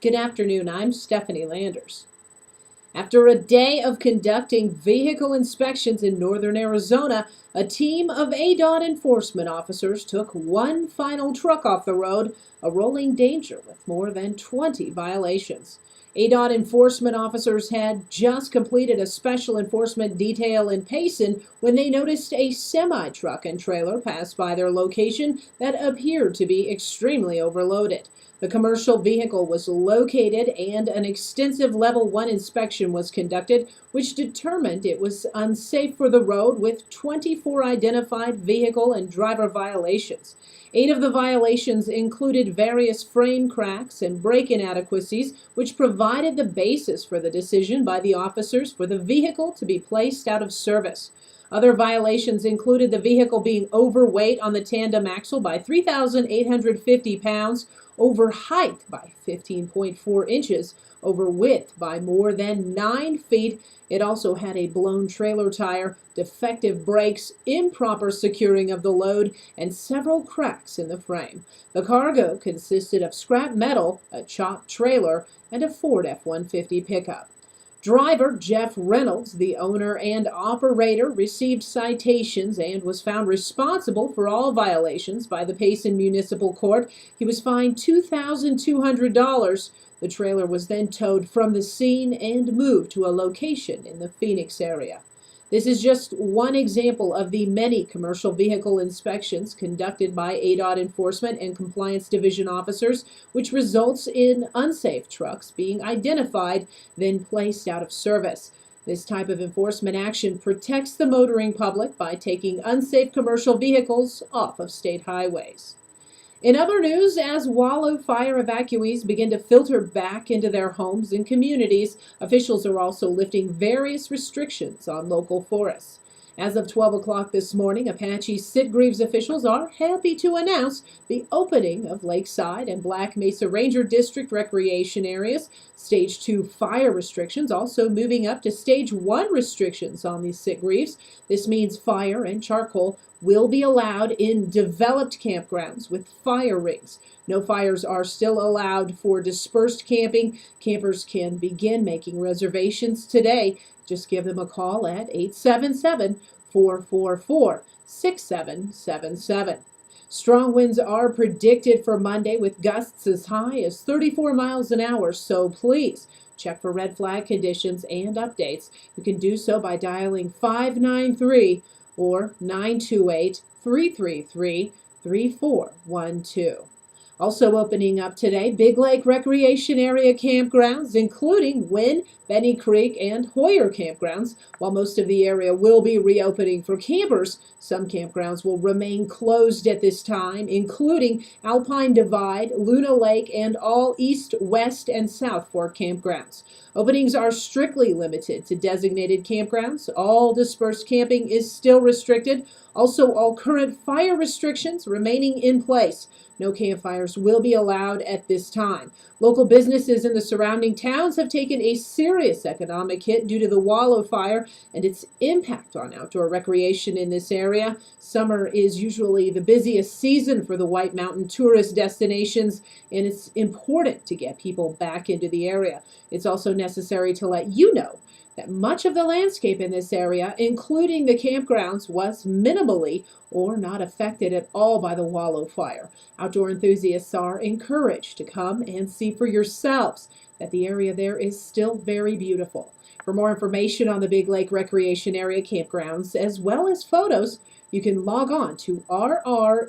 Good afternoon, I'm Stephanie Landers. After a day of conducting vehicle inspections in northern Arizona, a team of ADOT enforcement officers took one final truck off the road, a rolling danger with more than 20 violations. ADOT enforcement officers had just completed a special enforcement detail in Payson when they noticed a semi-truck and trailer pass by their location that appeared to be extremely overloaded. The commercial vehicle was located and an extensive Level 1 inspection was conducted, which determined it was unsafe for the road with 24 identified vehicle and driver violations. 8 of the violations included various frame cracks and brake inadequacies, which provided the basis for the decision by the officers for the vehicle to be placed out of service. Other violations included the vehicle being overweight on the tandem axle by 3,850 pounds, over height by 15.4 inches, over width by more than 9 feet. It also had a blown trailer tire, defective brakes, improper securing of the load, and several cracks in the frame. The cargo consisted of scrap metal, a chopped trailer, and a Ford F-150 pickup. Driver Jeff Reynolds, the owner and operator, received citations and was found responsible for all violations by the Payson Municipal Court. He was fined $2,200. The trailer was then towed from the scene and moved to a location in the Phoenix area. This is just one example of the many commercial vehicle inspections conducted by ADOT Enforcement and Compliance Division officers, which results in unsafe trucks being identified, then placed out of service. This type of enforcement action protects the motoring public by taking unsafe commercial vehicles off of state highways. In other news, as Wallow fire evacuees begin to filter back into their homes and communities, officials are also lifting various restrictions on local forests. As of 12 o'clock this morning, Apache Sitgreaves officials are happy to announce the opening of Lakeside and Black Mesa Ranger District recreation areas. Stage 2 fire restrictions also moving up to Stage 1 restrictions on the Sitgreaves. This means fire and charcoal will be allowed in developed campgrounds with fire rings. No fires are still allowed for dispersed camping. Campers can begin making reservations today. Just give them a call at 877-444-6777. Strong winds are predicted for Monday with gusts as high as 34 miles an hour, so please check for red flag conditions and updates. You can do so by dialing 593 or 928-333-3412. Also opening up today, Big Lake Recreation Area campgrounds, including Wynn, Benny Creek, and Hoyer campgrounds. While most of the area will be reopening for campers, some campgrounds will remain closed at this time, including Alpine Divide, Luna Lake, and all East, West, and South Fork campgrounds. Openings are strictly limited to designated campgrounds. All dispersed camping is still restricted. Also, all current fire restrictions remaining in place. No campfires will be allowed at this time. Local businesses in the surrounding towns have taken a serious economic hit due to the Wallow fire and its impact on outdoor recreation in this area. Summer is usually the busiest season for the White Mountain tourist destinations, and it's important to get people back into the area. It's also necessary to let you know that much of the landscape in this area, including the campgrounds, was minimally or not affected at all by the Wallow fire. Outdoor enthusiasts are encouraged to come and see for yourselves that the area there is still very beautiful. For more information on the Big Lake Recreation Area campgrounds, as well as photos, you can log on to rrmofa.com.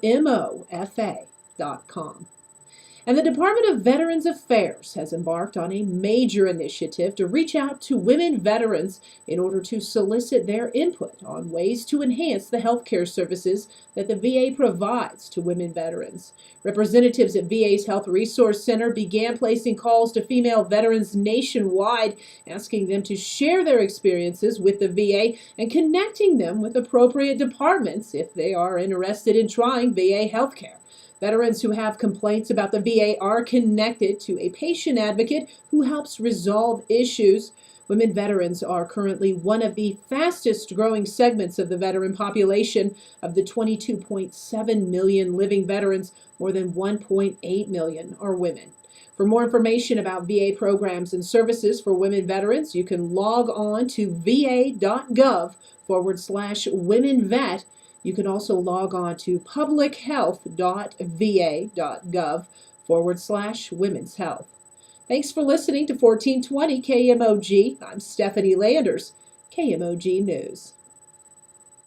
And the Department of Veterans Affairs has embarked on a major initiative to reach out to women veterans in order to solicit their input on ways to enhance the health care services that the VA provides to women veterans. Representatives at VA's Health Resource Center began placing calls to female veterans nationwide, asking them to share their experiences with the VA and connecting them with appropriate departments if they are interested in trying VA health care. Veterans who have complaints about the VA are connected to a patient advocate who helps resolve issues. Women veterans are currently one of the fastest growing segments of the veteran population. Of the 22.7 million living veterans, more than 1.8 million are women. For more information about VA programs and services for women veterans, you can log on to va.gov/womenvet. You can also log on to publichealth.va.gov/women's health. Thanks for listening to 1420 KMOG. I'm Stephanie Landers, KMOG News.